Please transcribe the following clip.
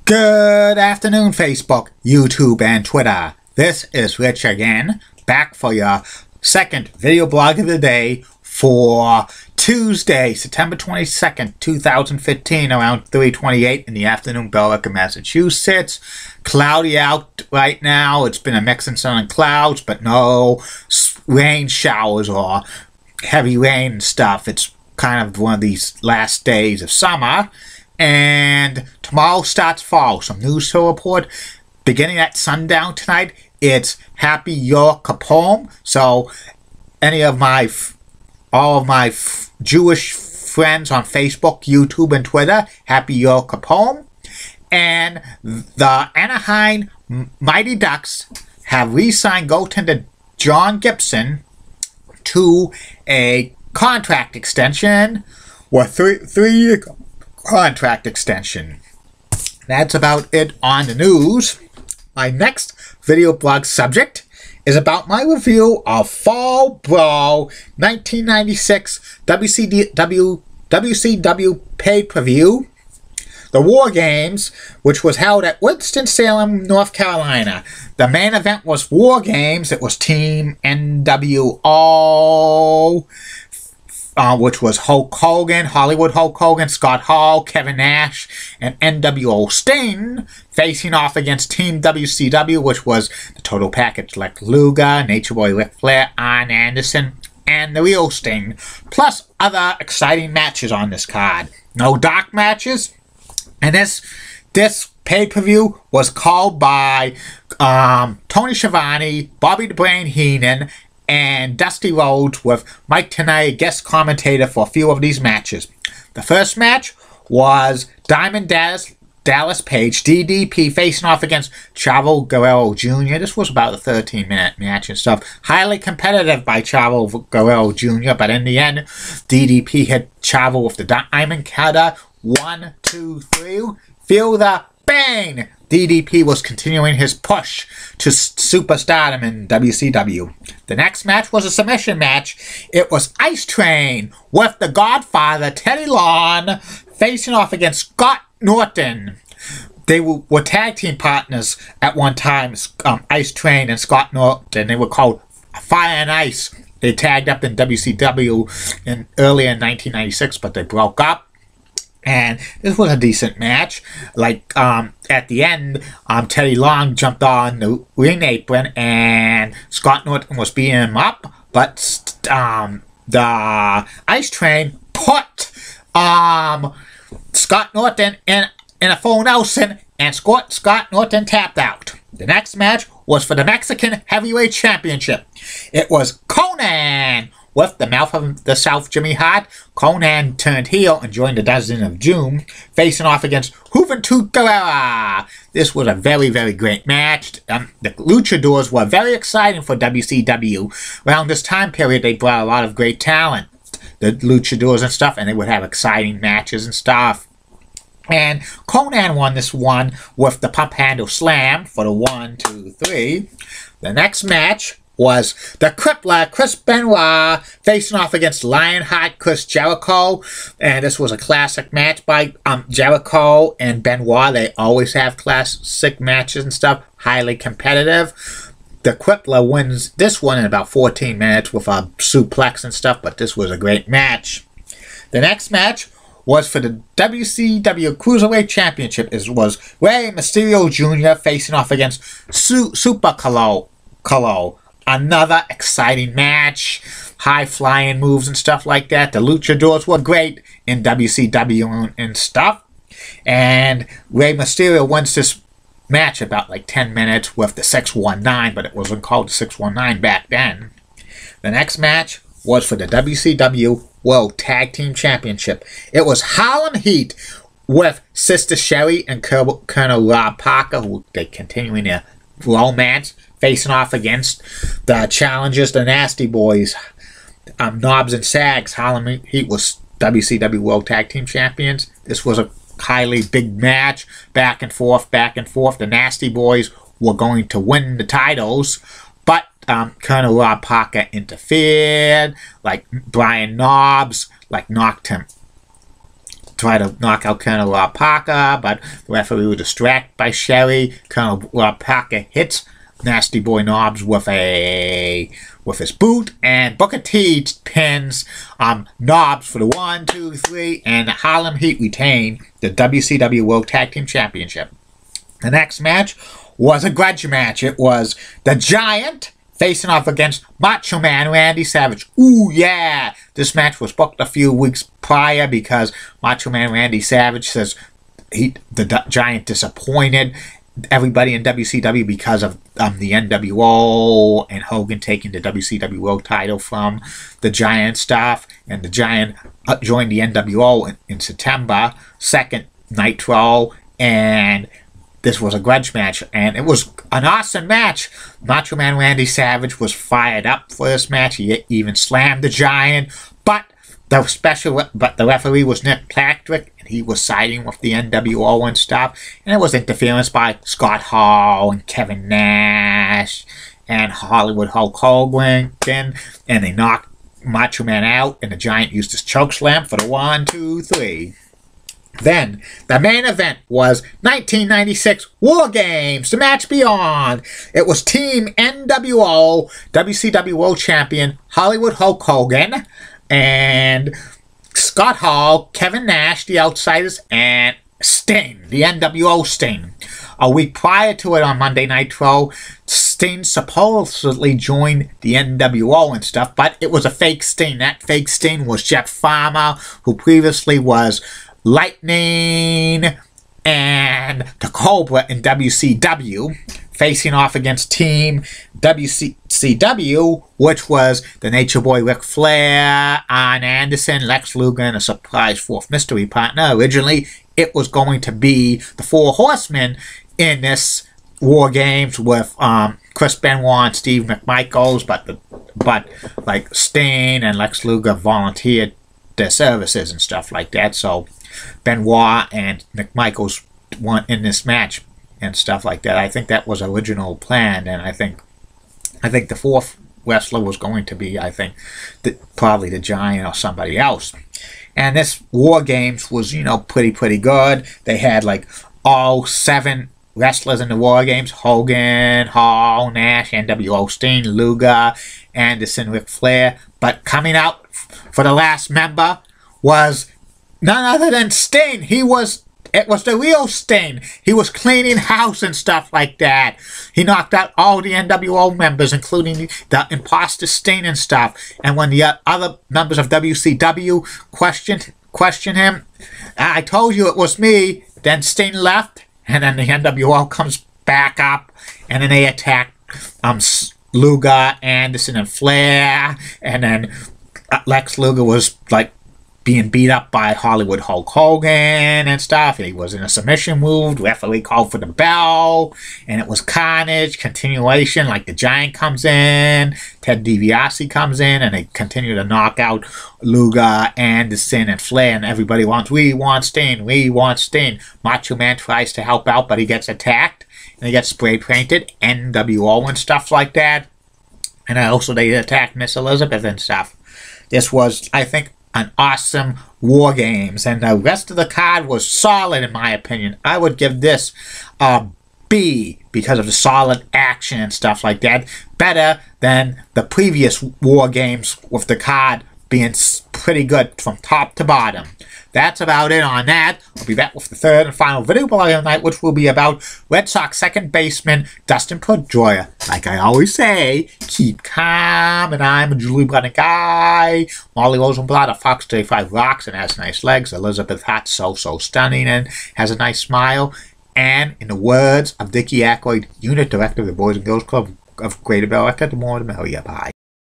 Good afternoon, Facebook, YouTube, and Twitter. This is Rich again, back for your second video blog of the day for Tuesday, September 22nd, 2015, around 3:28 in the afternoon, Billerica, Massachusetts. Cloudy out right now. It's been a mix of sun and clouds, but no rain showers or heavy rain and stuff. It's kind of one of these last days of summer. And tomorrow starts fall. Some news to report. Beginning at sundown tonight, it's Happy Yom Kippur. So, all of my Jewish friends on Facebook, YouTube, and Twitter, Happy Yom Kippur. And the Anaheim Mighty Ducks have re-signed goaltender John Gibson to a contract extension with three-year contract extension. That's about it on the news. My next video blog subject is about my review of Fall Brawl 1996 WCW pay-per-view, the War Games, which was held at Winston-Salem, North Carolina. The main event was War Games. It was Team NWO, which was Hulk Hogan, Hollywood Hulk Hogan, Scott Hall, Kevin Nash, and NWO Sting, facing off against Team WCW, which was the total package, Lex Luger, Nature Boy Ric Flair, Arn Anderson, and the real Sting, plus other exciting matches on this card. No dark matches, and this pay-per-view was called by Tony Schiavone, Bobby the Brain Heenan, and Dusty Rhodes, with Mike Tenay, guest commentator for a few of these matches. The first match was Diamond Dallas Page, DDP, facing off against Chavo Guerrero Jr. This was about a 13-minute match and stuff. Highly competitive by Chavo Guerrero Jr., but in the end, DDP hit Chavo with the Diamond Cutter. 1, 2, 3. Feel the bang! DDP was continuing his push to superstardom in WCW. The next match was a submission match. It was Ice Train with the Godfather, Teddy Long, facing off against Scott Norton. They were tag team partners at one time, Ice Train and Scott Norton. They were called Fire and Ice. They tagged up in WCW earlier in 1996, but they broke up. And this was a decent match. Like, at the end, Teddy Long jumped on the ring apron and Scott Norton was beating him up. But the Ice Train put Scott Norton in a full Nelson, and Scott Norton tapped out. The next match was for the Mexican Heavyweight Championship. It was Conan with the Mouth of the South, Jimmy Hart. Conan turned heel and joined the Dozen of Doom, facing off against Juventud Guerrera. This was a very, very great match. The Luchadors were very exciting for WCW. Around this time period, they brought a lot of great talent, the Luchadors and stuff, and they would have exciting matches and stuff. And Conan won this one with the Pump Handle Slam for the 1, 2, 3. The next match was the Crippler, Chris Benoit, facing off against Lionheart, Chris Jericho. And this was a classic match by Jericho and Benoit. They always have classic matches and stuff, highly competitive. The Crippler wins this one in about 14 minutes with a suplex and stuff, but this was a great match. The next match was for the WCW Cruiserweight Championship. It was Rey Mysterio Jr. facing off against Super Colo. Another exciting match, high-flying moves and stuff like that. The Luchadors were great in WCW and stuff. And Rey Mysterio wins this match about like 10 minutes with the 619, but it wasn't called the 619 back then. The next match was for the WCW World Tag Team Championship. It was Harlem Heat with Sister Sherry and Colonel Rob Parker, who they continuing their romance, facing off against the challengers, the Nasty Boys, Knobs and Sags. Harlem Heat was WCW World Tag Team Champions. This was a highly big match, back and forth, back and forth. The Nasty Boys were going to win the titles, but Colonel Rob Parker interfered. Like Brian Knobs, knocked him try to knock out Colonel Rob Parker, but the referee was distracted by Sherry. Colonel Rob Parker hits Nasty Boy Knobs with his boot, and Booker T pins Knobs for the 1, 2, 3, and the Harlem Heat retain the WCW World Tag Team Championship. The next match was a grudge match. It was the Giant facing off against Macho Man Randy Savage. Ooh, yeah! This match was booked a few weeks prior because Macho Man Randy Savage says the Giant disappointed everybody in WCW because of the NWO and Hogan taking the WCW World title from the Giant stuff. And the Giant joined the NWO in September 2nd, Nitro, and this was a grudge match, and it was an awesome match. Macho Man Randy Savage was fired up for this match. He even slammed the Giant, but the referee was Nick Patrick, and he was siding with the NWO and stuff. And it was interference by Scott Hall and Kevin Nash and Hollywood Hulk Hogan, and they knocked Macho Man out, and the Giant used his choke slam for the 1, 2, 3. Then, the main event was 1996 War Games, the match beyond. It was Team NWO, WCW World Champion, Hollywood Hulk Hogan, and Scott Hall, Kevin Nash, the Outsiders, and Sting, the NWO Sting. A week prior to it on Monday Nitro, Sting supposedly joined the NWO and stuff, but it was a fake Sting. That fake Sting was Jeff Farmer, who previously was Lightning and the Cobra in WCW, facing off against Team WCW, which was the Nature Boy Ric Flair, Arn Anderson, Lex Luger, and a surprise fourth mystery partner. Originally, it was going to be the Four Horsemen in this War Games with Chris Benoit and Steve McMichaels, but like Sting and Lex Luger volunteered their services and stuff like that, so Benoit and McMichaels weren't in this match and stuff like that. I think that was original plan, and I think the fourth wrestler was going to be, probably the Giant or somebody else. And this War Games was, pretty good. They had like all 7 wrestlers in the War Games: Hogan, Hall, Nash, NWO, Sting, Luger, Anderson, Ric Flair. But coming out for the last member was none other than Sting. It was the real Sting. He was cleaning house and stuff like that. He knocked out all the NWO members, including the imposter Sting and stuff. And when the other members of WCW questioned him, I told you it was me. Then Sting left, and then the NWO comes back up, and then they attack Luger, Anderson, and Flair, and then Lex Luger was like being beat up by Hollywood Hulk Hogan and stuff. He was in a submission move. The referee called for the bell, and it was carnage, continuation. Like the Giant comes in, Ted DiBiase comes in, and they continue to knock out Luger, Anderson, and Flair, and everybody we want Sting, we want Sting. Macho Man tries to help out, but he gets attacked, and he gets spray painted, NWO and stuff like that. And also they attacked Miss Elizabeth and stuff. This was, I think, an awesome War Games, and the rest of the card was solid in my opinion. I would give this a B because of the solid action and stuff like that. Better than the previous War Games, with the card being pretty good from top to bottom. That's about it on that. I'll be back with the third and final video blog of the night, which will be about Red Sox second baseman Dustin Pedroia. Like I always say, keep calm, and I'm a Julie Brennan guy. Molly Rosenblatt, a Fox 35 rocks and has nice legs. Elizabeth Hart, so stunning and has a nice smile. And in the words of Dickie Ackroyd, unit director of the Boys and Girls Club of Greater America, the more the merrier. Bye.